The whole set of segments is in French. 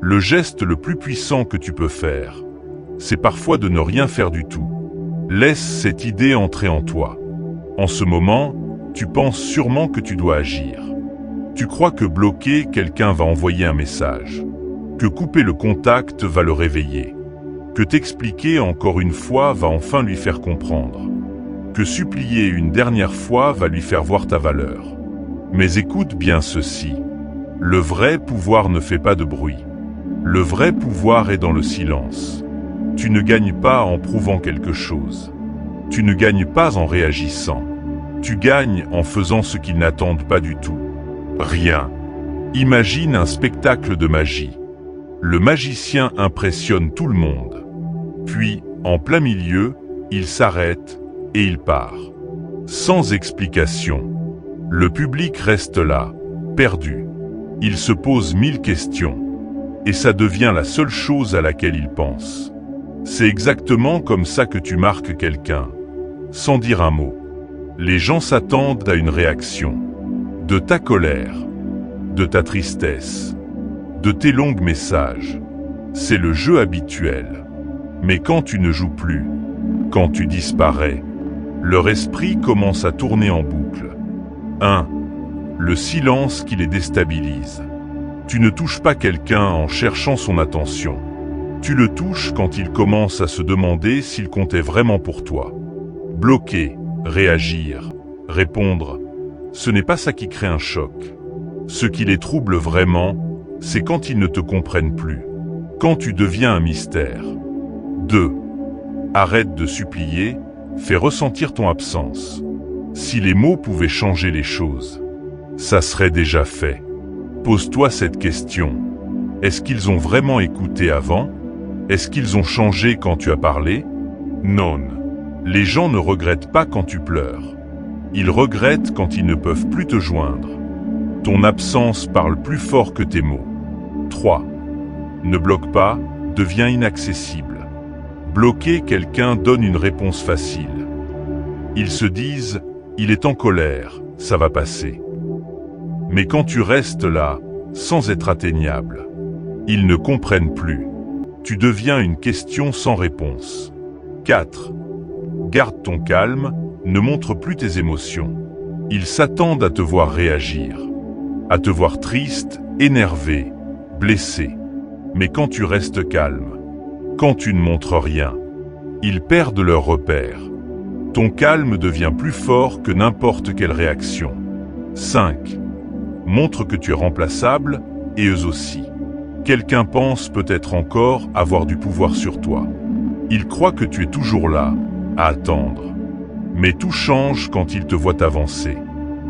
Le geste le plus puissant que tu peux faire, c'est parfois de ne rien faire du tout. Laisse cette idée entrer en toi. En ce moment, tu penses sûrement que tu dois agir. Tu crois que bloquer quelqu'un va envoyer un message, que couper le contact va le réveiller, que t'expliquer encore une fois va enfin lui faire comprendre, que supplier une dernière fois va lui faire voir ta valeur. Mais écoute bien ceci, le vrai pouvoir ne fait pas de bruit. Le vrai pouvoir est dans le silence. Tu ne gagnes pas en prouvant quelque chose. Tu ne gagnes pas en réagissant. Tu gagnes en faisant ce qu'ils n'attendent pas du tout. Rien. Imagine un spectacle de magie. Le magicien impressionne tout le monde. Puis, en plein milieu, il s'arrête et il part. Sans explication. Le public reste là, perdu. Il se pose 1000 questions. Et ça devient la seule chose à laquelle il pense. C'est exactement comme ça que tu marques quelqu'un, sans dire un mot. Les gens s'attendent à une réaction. De ta colère, de ta tristesse, de tes longs messages. C'est le jeu habituel. Mais quand tu ne joues plus, quand tu disparais, leur esprit commence à tourner en boucle. 1. Le silence qui les déstabilise. Tu ne touches pas quelqu'un en cherchant son attention. Tu le touches quand il commence à se demander s'il comptait vraiment pour toi. Bloquer, réagir, répondre, ce n'est pas ça qui crée un choc. Ce qui les trouble vraiment, c'est quand ils ne te comprennent plus. Quand tu deviens un mystère. 2. Arrête de supplier, fais ressentir ton absence. Si les mots pouvaient changer les choses, ça serait déjà fait. Pose-toi cette question. Est-ce qu'ils ont vraiment écouté avant? Est-ce qu'ils ont changé quand tu as parlé? Non. Les gens ne regrettent pas quand tu pleures. Ils regrettent quand ils ne peuvent plus te joindre. Ton absence parle plus fort que tes mots. 3. Ne bloque pas, deviens inaccessible. Bloquer quelqu'un donne une réponse facile. Ils se disent, il est en colère, ça va passer. Mais quand tu restes là, sans être atteignable, ils ne comprennent plus. Tu deviens une question sans réponse. 4. Garde ton calme, ne montre plus tes émotions. Ils s'attendent à te voir réagir, à te voir triste, énervé, blessé. Mais quand tu restes calme, quand tu ne montres rien, ils perdent leur repère. Ton calme devient plus fort que n'importe quelle réaction. 5. Montre que tu es remplaçable, et eux aussi. Quelqu'un pense peut-être encore avoir du pouvoir sur toi. Il croit que tu es toujours là, à attendre. Mais tout change quand il te voit avancer,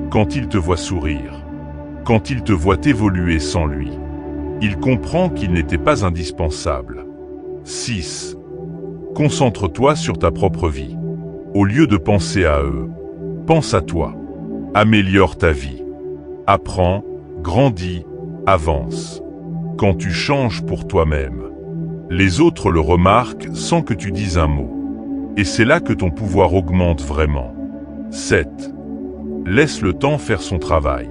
quand il te voit sourire, quand il te voit évoluer sans lui. Il comprend qu'il n'était pas indispensable. 6. Concentre-toi sur ta propre vie. Au lieu de penser à eux, pense à toi. Améliore ta vie. Apprends, grandis, avance. Quand tu changes pour toi-même, les autres le remarquent sans que tu dises un mot. Et c'est là que ton pouvoir augmente vraiment. 7. Laisse le temps faire son travail.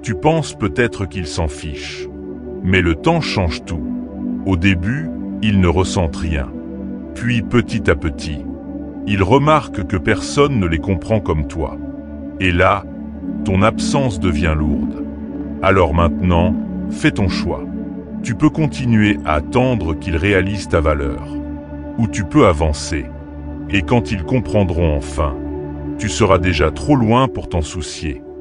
Tu penses peut-être qu'il s'en fiche. Mais le temps change tout. Au début, ils ne ressentent rien. Puis petit à petit, ils remarquent que personne ne les comprend comme toi. Et là, ton absence devient lourde. Alors maintenant, fais ton choix. Tu peux continuer à attendre qu'ils réalisent ta valeur. Ou tu peux avancer. Et quand ils comprendront enfin, tu seras déjà trop loin pour t'en soucier.